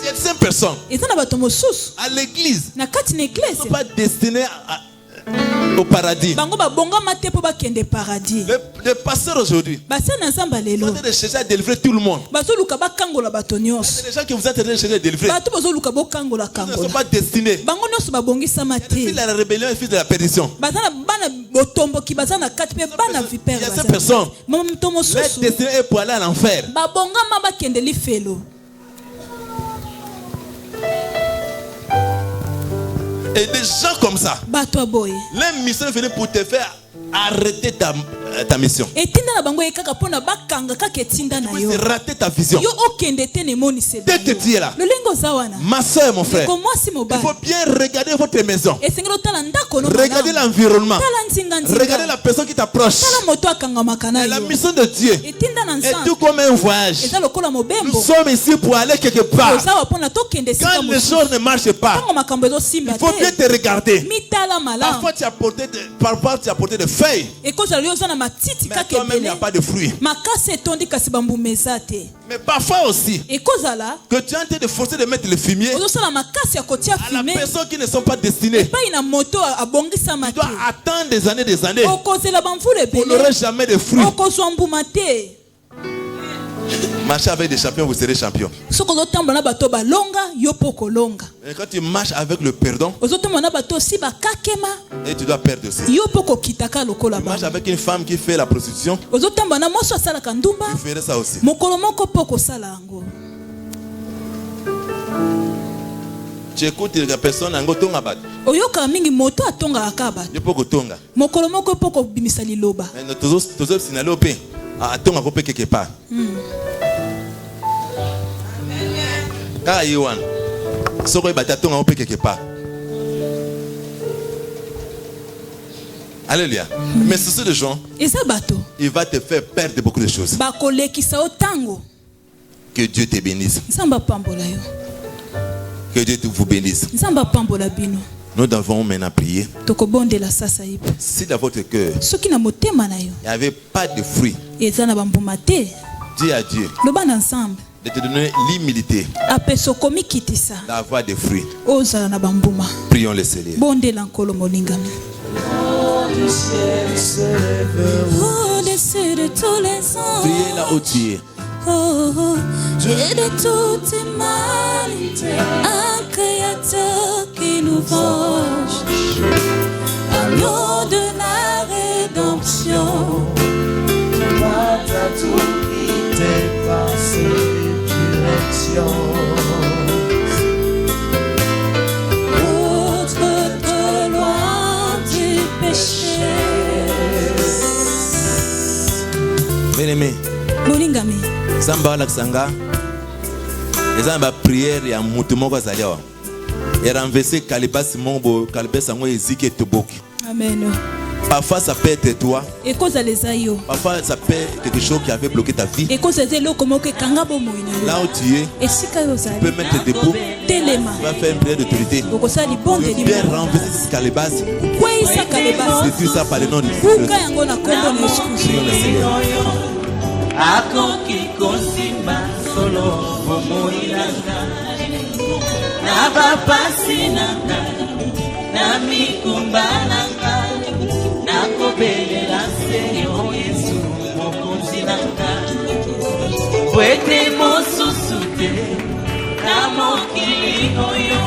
a des personnes à l'église ne sont pas destinées au paradis. Le pasteur aujourd'hui est en train de chercher à délivrer tout le monde. C'est des gens que vous êtes en train de chercher à délivrer. Ils ne sont pas destinés. Fils de la rébellion et fils de la perdition. Il y a ces personnes. Leur destinée est pour aller à l'enfer. Et des gens comme ça, leur mission est venue pour te faire arrêter ta mission. Tu peux rater ta vision. Dès que tu es là, ma soeur, mon frère, il faut bien regarder votre maison. Regardez l'environnement. Regardez la personne qui t'approche. La mission de Dieu est tout comme un voyage. Nous sommes ici pour aller quelque part. Quand les choses ne marchent pas, il faut bien te regarder. Parfois tu as porté des feuilles, mais toi-même il n'y a pas de fruits. Mais parfois aussi, que tu es en train de forcer de mettre le fumier à la personne qui ne sont pas destinés. Tu dois attendre des années pour n'aurez jamais de fruits. Marchez avec des champions, vous serez champion. Et quand tu marches avec le perdant, et tu dois perdre aussi. Tu marches avec une femme qui fait la prostitution, tu ferais ça aussi. Tu écoutes la personne en gotonga bat. Oyoka mingi moto atonga akaba. Yopoko tonga. Mokolo moko poko bimisa liloba. Mais tous sinalope atonga ko pe quelque part. Ka yiwan. Soko ba atonga ko pe quelque part. Alléluia. Mais ce de gens, il va te faire perdre beaucoup de choses. Que Dieu te bénisse. Que Dieu vous bénisse. Nous devons maintenant prier. Si dans votre cœur, il n'y avait pas de fruits, dis à Dieu de te donner l'humilité d'avoir des fruits. Prions le Seigneur. Priez là où tu es. Oh, Dieu de toutes humanité, un créateur qui nous venge, agneau de la rédemption, tu vas à tout quitter par cette direction. Autre loin du péché. Bien-aimé, Samba la Sanga, les gens va prière et à mouton va s'allier. Et renverser Kalibas Mombo, Kalibas Sango et Zike Toboki. Amen. Parfois ça peut être toi. Parfois ça peut être quelque chose qui avait bloqué ta vie. Là où tu es, tu peux mettre debout. Tu vas faire une prière d'autorité. Tu veux bien renverser ce Kalibas. C'est tout ça par le nom de Dieu. Prions le Seigneur. Akoki kosimba solo bomoilanga na bapasi nanga na mikumba nanga na kobelela Seyo Yesu mokonzi nanga bwete mosusu te na mokili oyo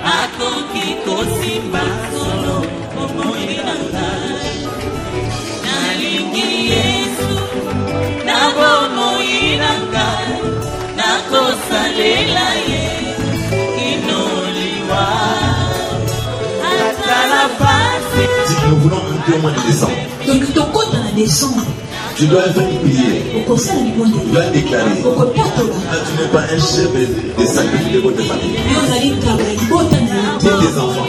akoki kosimba solo bomoilanga nalingi Yesu Nabomo iranga, nakosalela ye, inoliwa, atalapasi. Si nous voulons un peu moins de descendre, donc ton compte dans la descente. Tu dois faire une prière. Tu dois déclarer. Tu n'es pas un chef de sacrifice de votre famille. Ni tes enfants,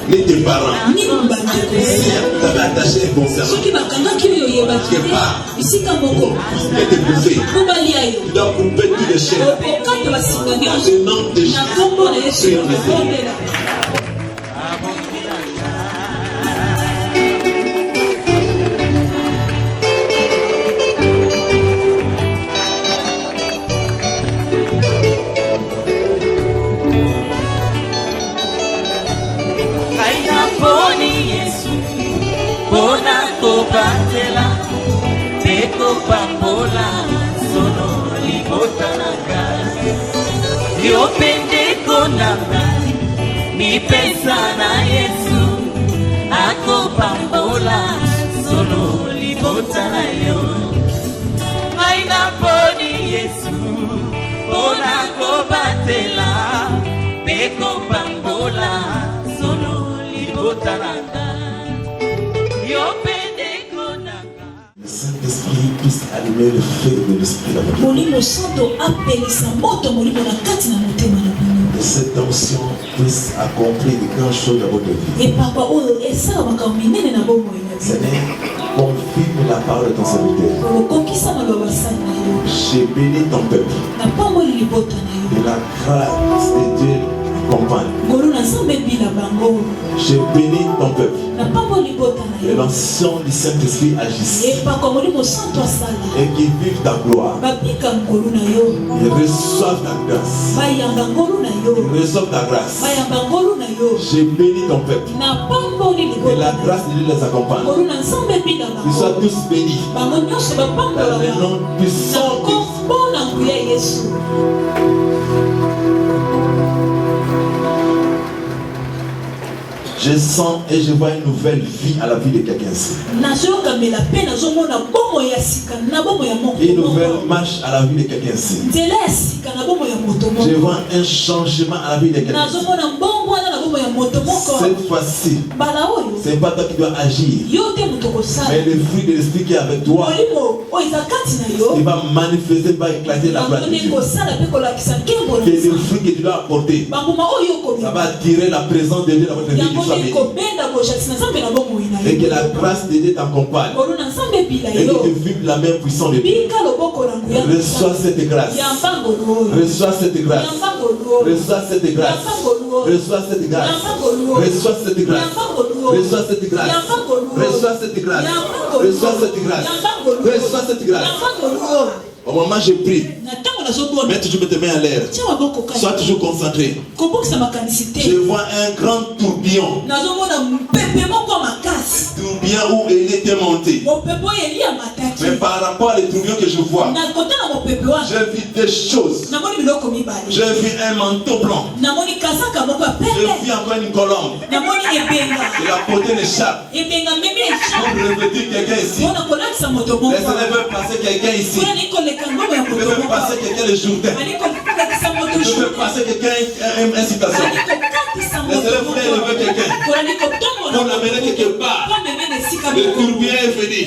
ni tes parents. Si tu avais attaché un bon serment, quelque part, et te bouffer, tu dois couper tous les chaînes. Dans le nom de Jésus, prions le Seigneur. Batela, Teko Pambola, Sono Libotanaga, Yo Pendeko Nanga, Mi Pensana Yesu, Ako Pambola, Sono Libotanayo, Aina Poni Yesu, Onako Batela, Teko Pambola, Sono Libotanaga. Yo Allumez le feu de l'esprit avec vous. Que cette onction puisse accomplir de grandes choses dans votre vie. Seigneur, confirme la parole de ton serviteur. J'ai béni ton peuple. Et la grâce de Dieu accompagne. J'ai béni ton peuple. Et l'onction du Saint-Esprit agisse. Et qu'ils vivent ta gloire. Ils reçoivent ta grâce. Ils reçoivent ta grâce. J'ai béni ton peuple. Et la grâce de Dieu les accompagne. Ils soient tous bénis. Dans le nom puissant de Jésus. Je sens et je vois une nouvelle vie à la vie de quelqu'un ici. Une nouvelle marche à la vie de quelqu'un ici. Je vois un changement à la vie de quelqu'un ici. Cette fois-ci, ce n'est pas toi qui dois agir, mais le fruit de l'esprit qui est avec toi, il va manifester, va éclater la gloire de Dieu. Que le fruit que tu dois apporter, ça va attirer la présence de Dieu dans votre vie. Et que la grâce de Dieu t'accompagne. Et que tu vives la même puissance de Dieu. Reçois cette grâce. Reçois cette grâce. Reçois cette grâce. Reçois cette grâce. Reçois cette grâce. Reçois cette grâce. Reçois cette grâce. Reçois cette grâce. Reçois cette grâce. Au moment où je prie, mets toujours tes mains en l'air. Sois toujours concentré. Je vois un grand tourbillon. Tourbillon où il était monté. Mais par rapport à les tourbillons que je vois, j'ai vu des choses. J'ai vu un manteau blanc. J'ai vu encore une colombe. Il a porté une écharpe. Pour revêtir quelqu'un ici. Laissez-le passer quelqu'un ici. Je veux passer quelqu'un le Jourdain. Je veux passer quelqu'un une incitation. Laissez-le frère lever quelqu'un pour l'amener quelque part. Le tourbillon est venu.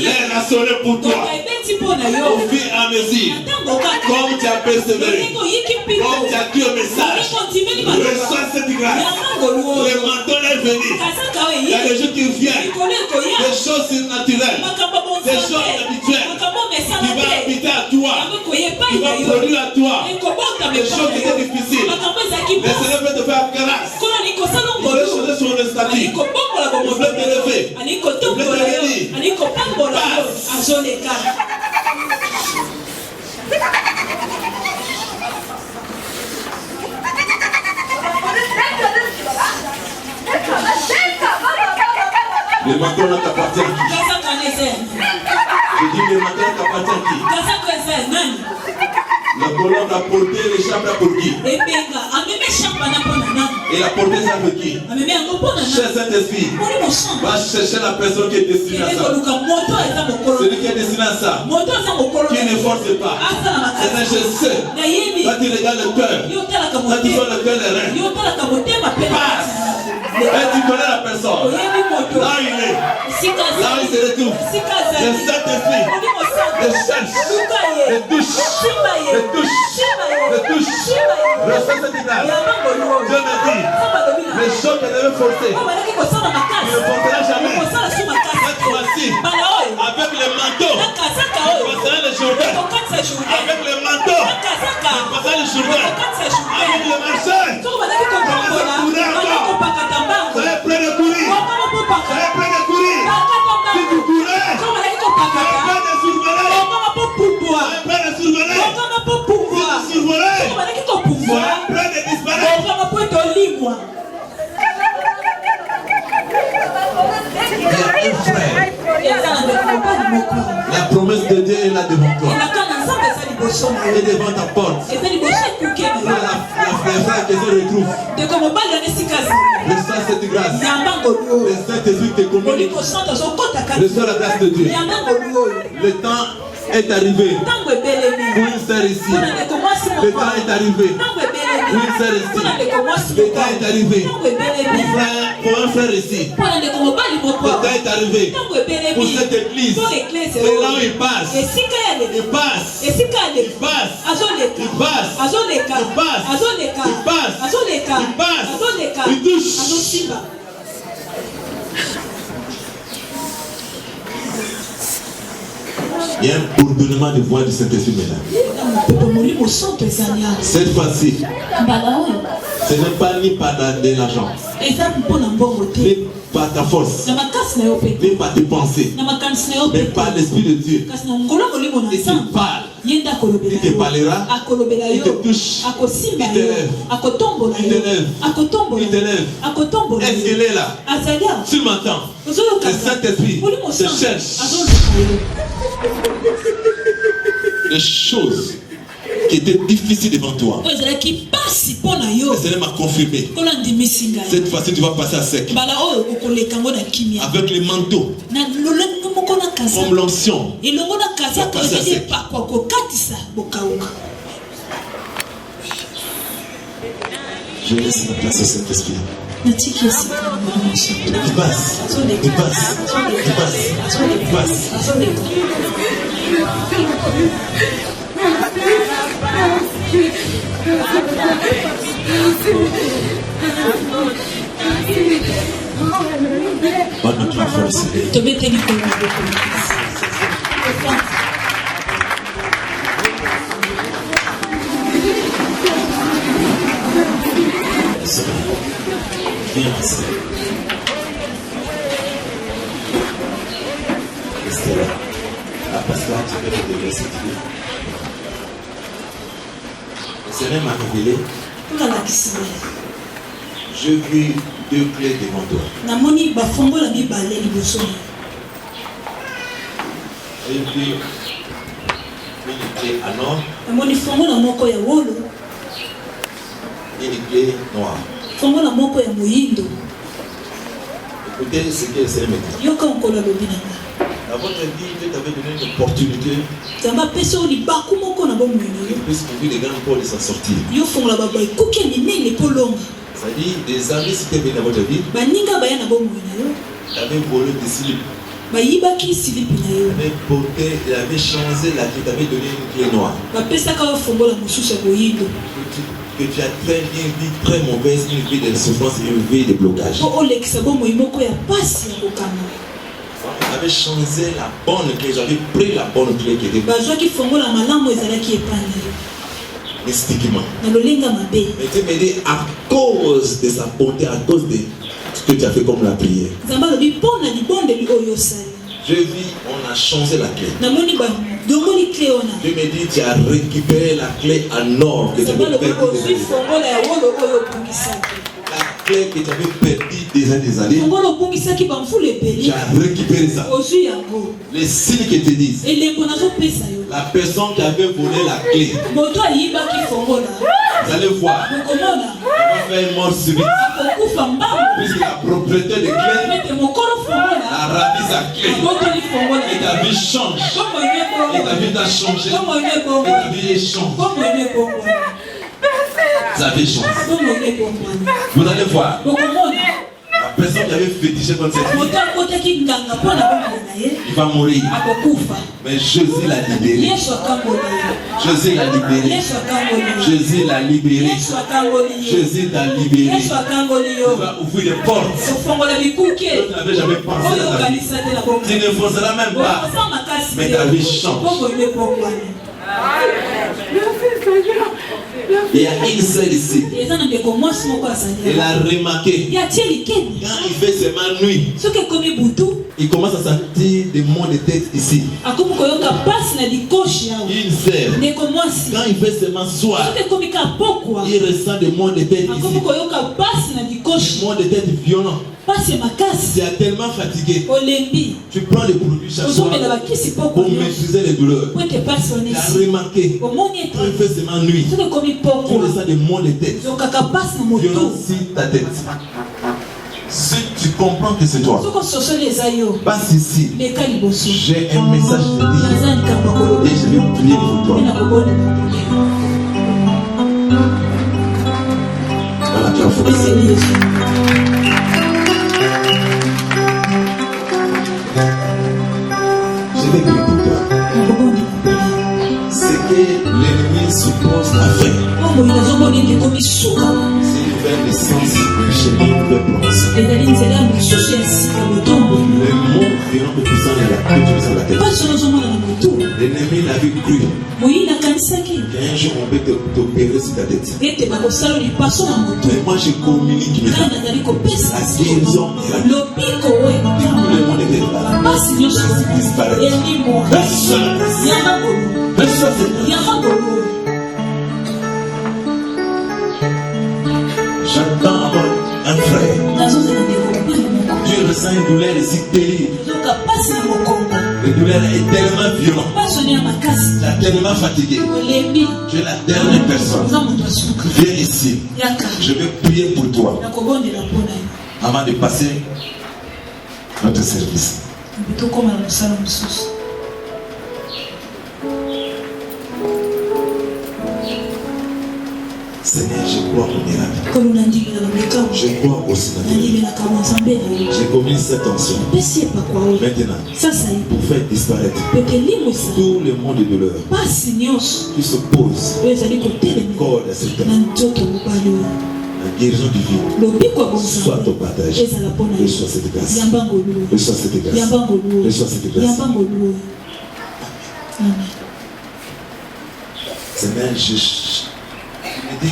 L'air a sonné pour toi. Au fur et à mesure, comme tu as persévéré, comme tu as cru au message, reçois cette grâce. Le menton est venu. Il y a des choses qui viennent, des choses surnaturelles, des choses habituelles qui vont habiter à toi, qui vont produire à toi des choses qui étaient difficiles. Laissez-le fait de faire grâce. Il veut changer son statut. Il veut te lever. Il veut te bénir. Passe. Le manteau t'appartient à qui? Je dis le manteau t'appartient à qui? La colombe a porté les chambres pour qui? Et la portée ça pour qui? Cher Saint-Esprit, va chercher la personne qui est destinée à ça. Celui qui est destiné à ça, qui ne force pas. Seigneur, je sais. Quand tu regardes le cœur, quand tu vois le cœur, les reins, passe. Et tu connais la personne. Là il est. Là il se retrouve. Le Saint-Esprit le cherche. Le touche. Le touche. Le touche. Reçois cette grâce. Dieu me dit, les choses qu'elle devait forcer, il ne forcera jamais. Cette fois-ci, avec le manteau, il passera le Jourdain. Avec le manteau, il passera le Jourdain. Avec le marché, il passera encore. Soyez prêts de courir. Soyez prêts de courir. Si vous courez, soyez prêts de survoler. Soyez prêts de survoler. Si vous survolez, soyez prêts de disparaître. Il y a un frère. La promesse de Dieu est là devant toi. Et devant ta porte. Les frères qui se retrouvent. Reçois cette grâce. Le Saint-Esprit te communique. Reçois la grâce de Dieu. Le temps est arrivé pour une sœur ici. Le temps est arrivé une sœur ici. Le temps est arrivé. Pour un frère ici. Le temps est arrivé. Pour cette église. C'est là où il passe. Il passe. Il passe. Il passe. Il passe. Il passe. Il touche. Il y a un bourdonnement de voix du Saint-Esprit maintenant. Cette fois-ci, ce n'est pas ni par de l'argent, ni par ta force, ni par tes pensées, mais par l'Esprit de Dieu. Et tu parles. Il te parlera, il te touche, il t'élève, il t'élève. Est-ce qu'elle est là? Tu m'entends? Le Saint-Esprit te cherche. Les choses qui étaient difficiles devant toi, le Seigneur m'a confirmé. Cette fois-ci, tu vas passer à sec. Avec les manteaux, comme l'onction, tu vas passer à sec. Je laisse la place au Saint-Esprit. Il passe, il passe, il passe, il passe. Pas de toi, force. Viens ici. Restez là. Parce que là, tu peux te déverser cette fille. Le Seigneur m'a révélé. Je vis 2 clés devant toi. J'ai vu une clé à nord. Et une clé noire. Écoutez ce que le Seigneur me dit. Dans votre vie, Dieu t'avait donné une opportunité que puisse ouvrir les grandes portes et s'en sortir. C'est-à-dire, des amis, si tu es venu dans votre vie, tu avais volé des slips. Il avait changé la clé, tu avais donné une clé noire. Que tu as très bien vie, très mauvaise, une vie de souffrance et une vie de blocage. J'avais changé la bonne clé, j'avais pris la bonne clé qui était mystiquement. Mais tu me dis, à cause de sa bonté, à cause de ce que tu as fait comme la prière. Je vis, on a changé la clé. Dieu me dit, tu as récupéré la clé en or que tu avais perdue. La clé que tu avais perdue des années. Tu as récupéré ça. Les signes qui te disent. La personne qui avait volé la clé. Vous allez voir. On va faire une mort subite. Puisque la propriété de clé a ravi sa clé. Et ta vie change. Et ta vie a changé. Et ta vie change. Ta vie change. Vous allez voir. La personne qui avait fétiché contre cette fille, il va mourir. Mais Jésus l'a libéré. Jésus l'a libéré. Jésus l'a libéré. Jésus l'a libéré. Il va ouvrir les portes. Tu n'avais jamais pensé à ta vie. Tu ne forceras même pas. Mais ta vie change. Il y a une seule ici. Elle a remarqué. Quand il fait seulement nuit, il commence à sentir des maux de tête ici. Une sœur. Quand il fait seulement soir, il ressent des maux de tête ici. Des maux de tête violents. Tu es tellement fatigué. Tu prends les produits chaque soir pour maîtriser les douleurs. Tu as remarqué, quand il fait seulement nuit, tu ressens des maux de tête violents sur ta tête. Si tu comprends que c'est toi, passe ici. J'ai un message de Dieu et je vais prier pour toi. Je vais prier pour toi. C'est que l'ennemi suppose la fin. C'est vers le sens du chemin de bronze. Les mots viront de puissance de la tête. L'ennemi l'avait cru qu'un jour on peut t'opérer sur ta tête. Mais moi je communique maintenant la guérison. Tout le monde était là. J'entends un frère. Tu ressens une douleur si terrible. La douleur est tellement violente. Tu es tellement fatigué. Tu es la dernière personne. Viens ici. Je vais prier pour toi. Avant de passer notre service. Seigneur, je crois au miracle. Je crois au Seigneur. J'ai commis cette onction. Maintenant, pour faire disparaître tout le monde de douleur qui s'oppose au corps de cette la guérison divine soit ton partage. Reçois cette grâce. Reçois cette grâce. Reçois cette grâce. Seigneur, je dis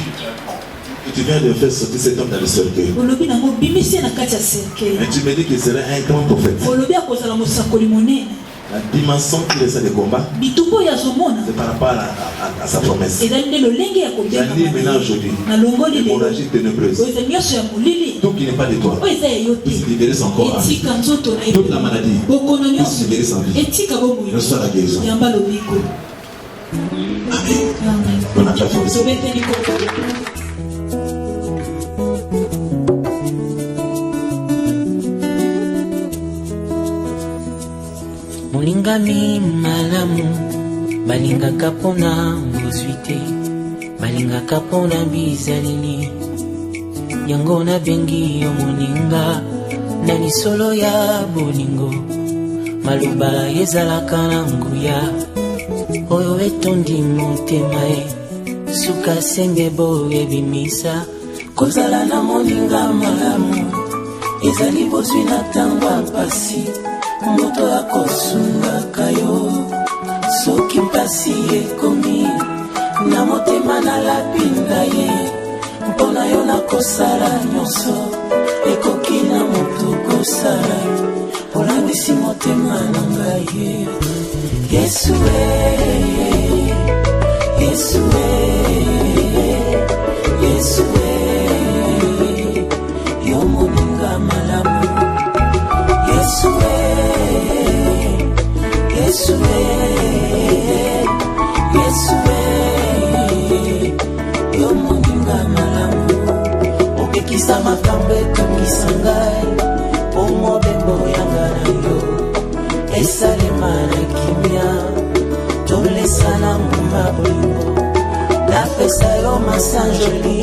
que tu viens de faire sortir cet homme dans le cercueil. Mais tu me dis qu'il serait un grand prophète. La dimension qu'il essaie de combat, c'est par rapport à sa promesse. J'allais maintenant aujourd'hui, l'hémorragie ténébreuse. Tout qui n'est pas de toi, puisse libérer son corps. Toute la maladie, puisse libérer son vie. Reçois la guérison. Amen. On a déjà fait. Mulingami malamu balingaka pona bozwi te balingaka pona bizalini yango nabengi yo moninga na lisolo ya bolingo maloba ezalaka na nguya oyo etondi motema ye suka sembe boye bimisa kozala na moninga malamu ezali bozwi na ntango ya pasi moto akosungaka yo soki mpasi ekomi na motema nalapinda ye mpona yo nakosala nyonso ekoki na moto kosala yo olangisi motema na ngai Yesu Yesu Yesu yo moninga malamu Yesu Yesu Yesu yo moninga malamu obekisa makambo etungisa ngai po mobembo yanga na yo esalema na kimia tolesana nguma bolingo napesa yo masanjoli